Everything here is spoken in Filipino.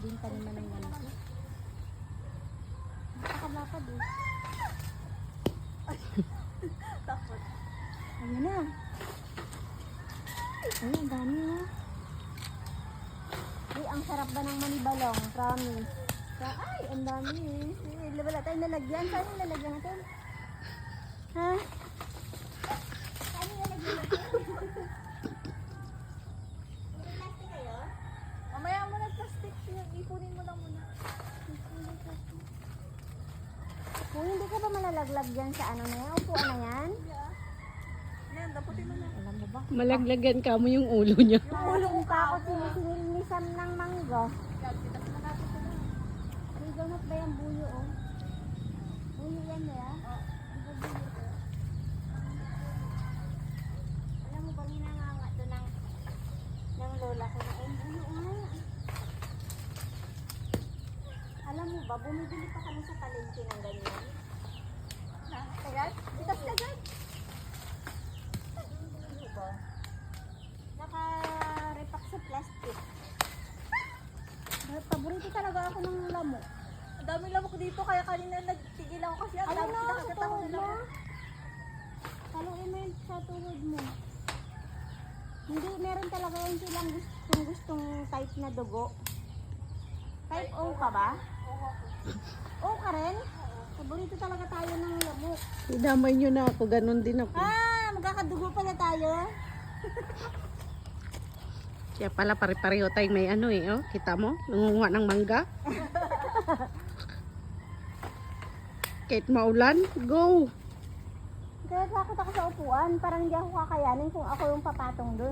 din taniman ng ganito. Nakakalapad eh. Takot. Ayun na. Ay, ang dami oh. Ay, ang sarap ba ng manibalong? Promise. Ay, ang dami eh. Wala tayong lalagyan. Saan yung lalagyan natin? Ha? Saan yung lalagyan natin? Plastic kayo? Mamaya mo na plastic yun. Ipunin mo lang muna. Kung hindi ka ba malalaglag dyan sa ano na yan? Upuan na yan? Yan, daputin mo na. Alam mo ba? Malaglagan ka mo yung ulo niya. Yung ulo ko ako sinisinilmisan ng mangga. Kita mo na natin ito na. Rigonot ba yung buyo oh? Buyo yan ya? Di ba buyo to? Alam mo ba ginanganga to ng lola ko na buyo nga. Alam mo ba, bumibili pa kami sa palengke ng ganyan. Ayan, bitas ka dyan. Ano ba? Naka-repack sa plastic. Paborito talaga ako ng lamok. Ang dami lamok dito, kaya kanina nagtigil ako kasi ang Ayun dami na, sa nakakita ko tuhod na mo. Paluin mo yun sa tuhod mo. Hindi, meron talaga yun silang gustong type na dugo. Type O ka ba? O ka rin? Paborito talaga tayo ng lamok. Idamay nyo na ako, ganun din ako. Ah, magkakadugo pala tayo. Kaya pala pare-pareho tayong may ano eh, oh. Kita mo? Nangunguha ng mangga. Kahit maulan, go! Kaya takot ako sa upuan. Parang hindi ako kakayanin kung ako yung papatong dun.